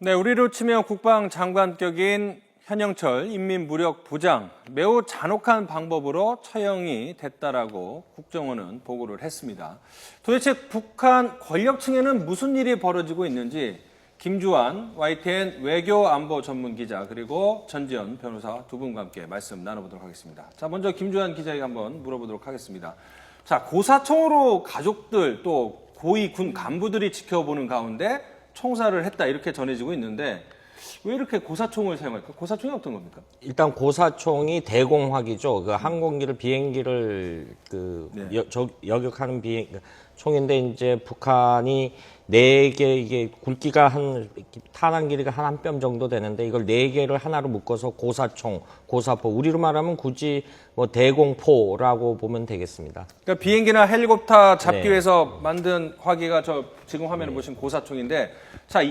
네, 우리로 치면 국방장관격인 현영철 인민무력부장 매우 잔혹한 방법으로 처형이 됐다라고 국정원은 보고를 했습니다. 도대체 북한 권력층에는 무슨 일이 벌어지고 있는지 김주환 YTN 외교안보 전문기자 그리고 전지현 변호사 두 분과 함께 말씀 나눠보도록 하겠습니다. 자, 먼저 김주환 기자에게 한번 물어보도록 하겠습니다. 자, 고사총으로 가족들 또 고위 군 간부들이 지켜보는 가운데 총살을 했다 이렇게 전해지고 있는데 왜 이렇게 고사총을 사용할까? 고사총이 어떤 겁니까? 일단 고사총이 대공화기죠. 그 항공기를 비행기를 여격하는 총인데 이제 북한이 4개 이게 굵기가 탄환 길이가 한 뼘 정도 되는데 이걸 4개를 하나로 묶어서 고사총, 고사포. 우리로 말하면 굳이 뭐 대공포라고 보면 되겠습니다. 그러니까 비행기나 헬리콥터 잡기 위해서 만든 화기가 저 지금 화면에 보신 고사총인데 자,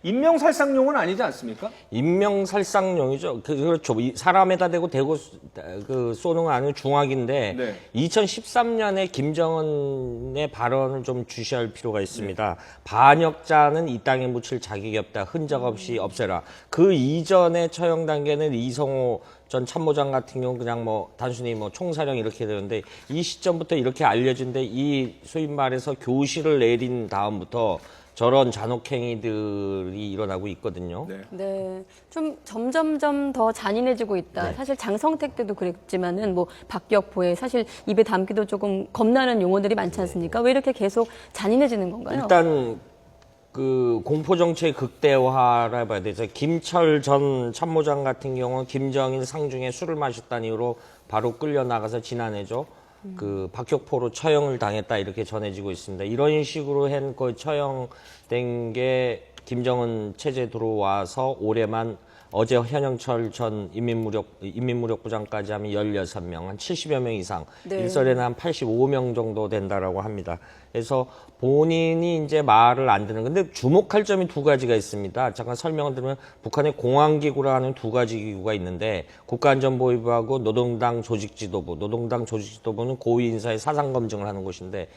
인명살상용은 아니지 않습니까? 인명살상용이죠. 그렇죠. 사람에다 대고 쏘는 건 아니고 중화기인데 2013년에 김정은의 발언을 좀 주시할 필요가 있습니다. 반역자는 이 땅에 묻힐 자격이 없다. 흔적 없이 없애라. 그 이전에 처형 단계는 이성호 전 참모장 같은 경우는 그냥 단순히 총사령 이렇게 되는데 이 시점부터 이렇게 알려진데 이 소위 말해서 교시를 내린 다음부터 저런 잔혹행위들이 일어나고 있거든요. 네, 좀 점점점 더 잔인해지고 있다. 사실 장성택 때도 그랬지만은 박격포에 사실 입에 담기도 조금 겁나는 용어들이 많지 않습니까? 왜 이렇게 계속 잔인해지는 건가요? 일단 그 공포 정치의 극대화라 봐야 되죠. 김철 전 참모장 같은 경우는 김정일 상중에 술을 마셨다는 이유로 바로 끌려 나가서 지난해죠. 그 박격포로 처형을 당했다 이렇게 전해지고 있습니다. 이런 식으로 한 그 처형된 게 김정은 체제 들어와서 올해만 어제 현영철 전 인민무력부장까지 하면 16명, 한 70여 명 이상, 일설에는 한 85명 정도 된다라고 합니다. 그래서 본인이 이제 말을 안 듣는 건데 주목할 점이 두 가지가 있습니다. 잠깐 설명을 드리면 북한의 공안기구라 하는 두 가지 기구가 있는데 국가안전보위부하고 노동당 조직지도부, 노동당 조직지도부는 고위 인사의 사상검증을 하는 곳인데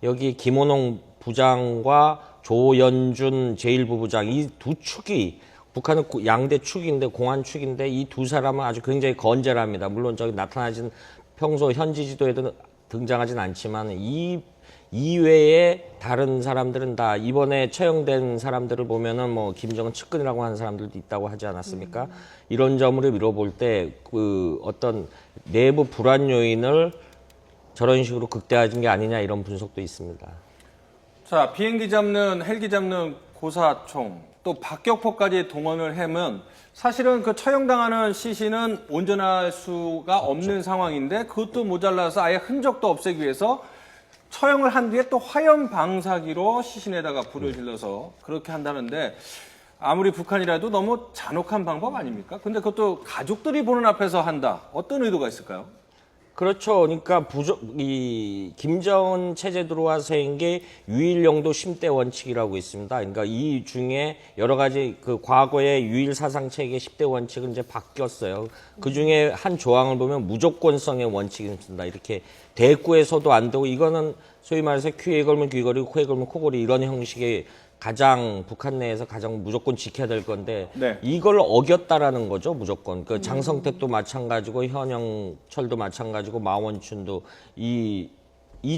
여기 김원홍 부장과 조연준 제1부부장 이 두 축이 북한은 양대 축인데 공안 축인데 이 두 사람은 아주 굉장히 건재합니다. 물론 저기 나타나진 평소 현지 지도에도 등장하진 않지만 이 이외에 다른 사람들은 다 이번에 처형된 사람들을 보면은 김정은 측근이라고 하는 사람들도 있다고 하지 않았습니까? 이런 점으로 미뤄볼 때 그 어떤 내부 불안 요인을 저런 식으로 극대화한 게 아니냐 이런 분석도 있습니다. 자, 비행기 잡는 헬기 잡는 고사총 또 박격포까지 동원을 하면 사실은 그 처형당하는 시신은 온전할 수가 없는 상황인데 그것도 모자라서 아예 흔적도 없애기 위해서 처형을 한 뒤에 또 화염 방사기로 시신에다가 불을 질러서 그렇게 한다는데 아무리 북한이라도 너무 잔혹한 방법 아닙니까? 근데 그것도 가족들이 보는 앞에서 한다. 어떤 의도가 있을까요? 그렇죠. 그러니까 김정은 체제 들어와서 한 게 유일영도 심대 원칙이라고 있습니다. 그러니까 이 중에 여러 가지 그 과거의 유일 사상 체계 10대 원칙은 이제 바뀌었어요. 그 중에 한 조항을 보면 무조건성의 원칙이 있습니다. 이렇게 대꾸에서도 안 되고 이거는 소위 말해서 귀에 걸면 귀걸이고 코에 걸면 코걸이 이런 형식의 가장 북한 내에서 가장 무조건 지켜야 될 건데 이걸 어겼다라는 거죠. 무조건 그 장성택도 마찬가지고 현영철도 마찬가지고 마원춘도 이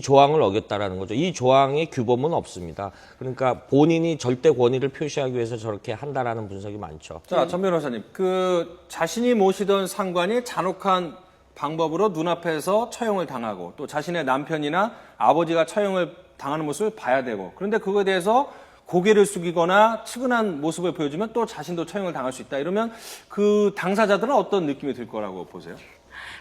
조항을 어겼다라는 거죠. 이 조항에 규범은 없습니다. 그러니까 본인이 절대 권위를 표시하기 위해서 저렇게 한다라는 분석이 많죠. 자, 전 변호사님, 그 자신이 모시던 상관이 잔혹한 방법으로 눈앞에서 처형을 당하고 또 자신의 남편이나 아버지가 처형을 당하는 모습을 봐야 되고 그런데 그거에 대해서 고개를 숙이거나 측은한 모습을 보여주면 또 자신도 처형을 당할 수 있다. 이러면 그 당사자들은 어떤 느낌이 들 거라고 보세요?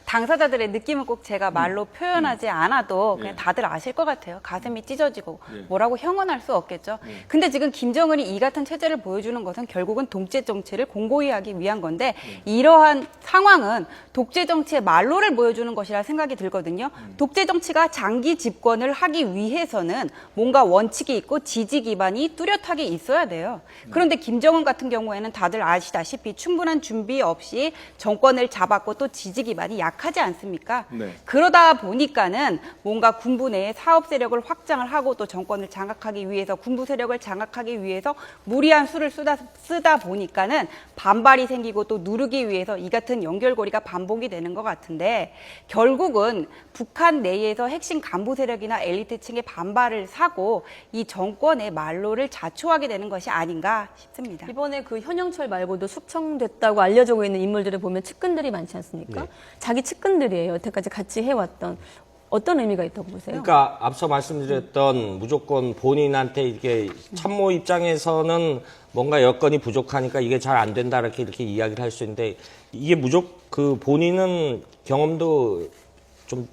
당사자들의 느낌은 꼭 제가 말로 표현하지 않아도 그냥 다들 아실 것 같아요. 가슴이 찢어지고 뭐라고 형언할 수 없겠죠. 근데 지금 김정은이 이 같은 체제를 보여주는 것은 결국은 독재 정치를 공고히 하기 위한 건데 이러한 상황은 독재 정치의 말로를 보여주는 것이라 생각이 들거든요. 독재 정치가 장기 집권을 하기 위해서는 뭔가 원칙이 있고 지지 기반이 뚜렷하게 있어야 돼요. 그런데 김정은 같은 경우에는 다들 아시다시피 충분한 준비 없이 정권을 잡았고 또 지지 기반이 약 약하지 않습니까? 네. 그러다 보니까는 뭔가 군부 내에 사업 세력을 확장을 하고 또 정권을 장악하기 위해서 군부 세력을 장악하기 위해서 무리한 수를 쓰다 보니까는 반발이 생기고 또 누르기 위해서 이 같은 연결고리가 반복이 되는 것 같은데 결국은 북한 내에서 핵심 간부 세력이나 엘리트층의 반발을 사고 이 정권의 말로를 자초하게 되는 것이 아닌가 싶습니다. 이번에 그 현영철 말고도 숙청됐다고 알려지고 있는 인물들을 보면 측근들이 많지 않습니까? 네. 자기 측근들이에요. 여태까지 같이 해왔던. 어떤 의미가 있다고 보세요? 그러니까 앞서 말씀드렸던 무조건 본인한테 이렇게 참모 입장에서는 뭔가 여건이 부족하니까 이게 잘 안 된다 이렇게 이야기를 할 수 있는데 이게 그 본인은 경험도 좀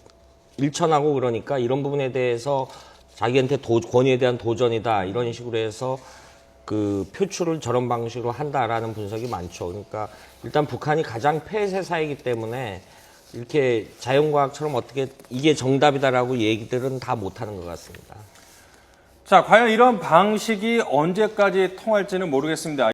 일천하고 그러니까 이런 부분에 대해서 자기한테 권위에 대한 도전이다 이런 식으로 해서 그 표출을 저런 방식으로 한다라는 분석이 많죠. 그러니까 일단 북한이 가장 폐쇄 사회이기 때문에 이렇게 자연과학처럼 어떻게 이게 정답이다라고 얘기들은 다 못하는 것 같습니다. 자, 과연 이런 방식이 언제까지 통할지는 모르겠습니다.